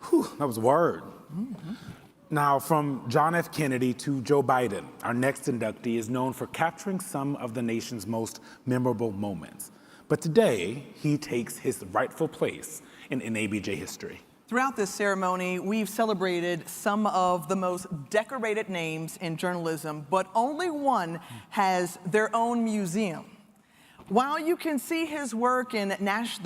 Whew, that was a word. Now, from John F. Kennedy to Joe Biden, our next inductee is known for capturing some of the nation's most memorable moments. But today, he takes his rightful place in NABJ history. Throughout this ceremony, we've celebrated some of the most decorated names in journalism, but only one has their own museum. While you can see his work in the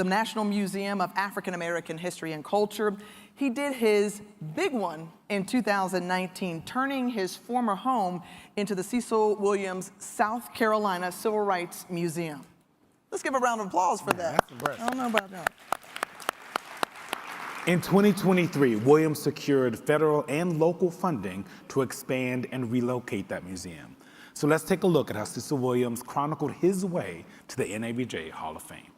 National Museum of African American History and Culture, he did his big one in 2019, turning his former home into the Cecil Williams, South Carolina Civil Rights Museum. Let's give a round of applause for that. I don't know about that. In 2023, Williams secured federal and local funding to expand and relocate that museum. So let's take a look at how Cecil Williams chronicled his way to the NABJ Hall of Fame.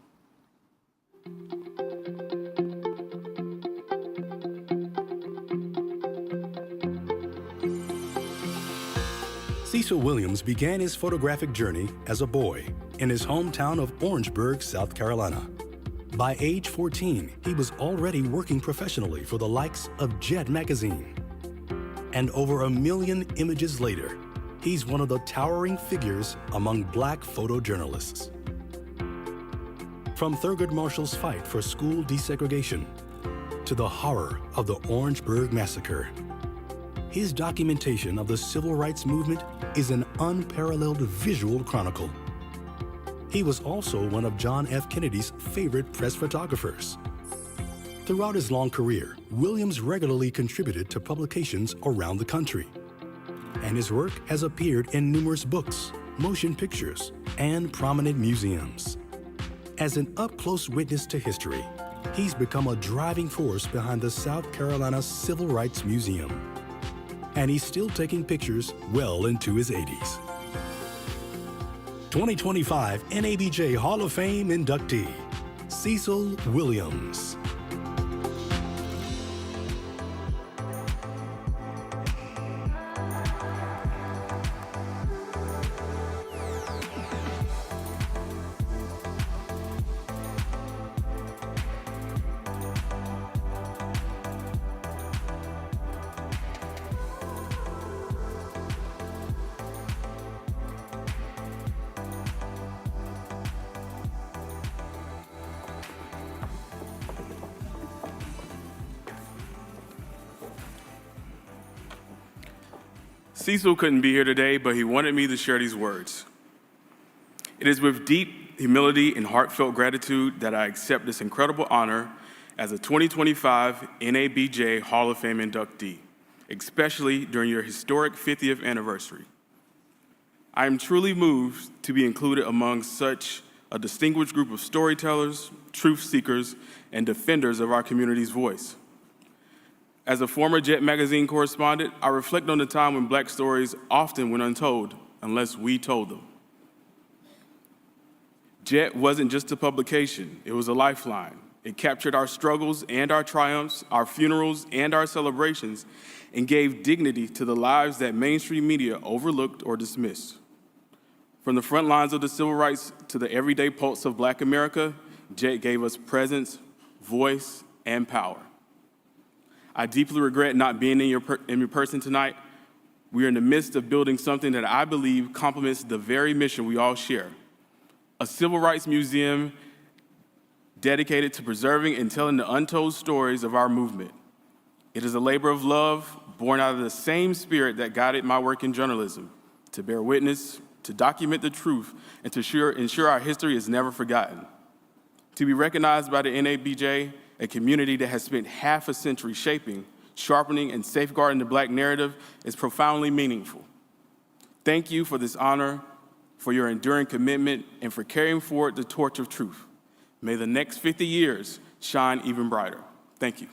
Cecil Williams began his photographic journey as a boy in his hometown of Orangeburg, South Carolina. By age 14, he was already working professionally for the likes of Jet magazine. And over 1 million images later, he's one of the towering figures among Black photojournalists. From Thurgood Marshall's fight for school desegregation to the horror of the Orangeburg Massacre, his documentation of the civil rights movement is an unparalleled visual chronicle. He was also one of John F. Kennedy's favorite press photographers. Throughout his long career, Williams regularly contributed to publications around the country, and his work has appeared in numerous books, motion pictures, and prominent museums. As an up-close witness to history, he's become a driving force behind the South Carolina Civil Rights Museum, and he's still taking pictures well into his 80s. 2025 NABJ Hall of Fame inductee, Cecil Williams. Cecil couldn't be here today, but he wanted me to share these words. It is with deep humility and heartfelt gratitude that I accept this incredible honor as a 2025 NABJ Hall of Fame inductee, especially during your historic 50th anniversary. I am truly moved to be included among such a distinguished group of storytellers, truth seekers, and defenders of our community's voice. As a former Jet magazine correspondent, I reflect on the time when Black stories often went untold unless we told them. Jet wasn't just a publication, it was a lifeline. It captured our struggles and our triumphs, our funerals and our celebrations, and gave dignity to the lives that mainstream media overlooked or dismissed. From the front lines of the civil rights to the everyday pulse of Black America, Jet gave us presence, voice, and power. I deeply regret not being in your person tonight. We are in the midst of building something that I believe complements the very mission we all share, a civil rights museum dedicated to preserving and telling the untold stories of our movement. It is a labor of love born out of the same spirit that guided my work in journalism, to bear witness, to document the truth, and to ensure our history is never forgotten. To be recognized by the NABJ, a community that has spent half a century shaping, sharpening, and safeguarding the Black narrative, is profoundly meaningful. Thank you for this honor, for your enduring commitment, and for carrying forward the torch of truth. May the next 50 years shine even brighter. Thank you.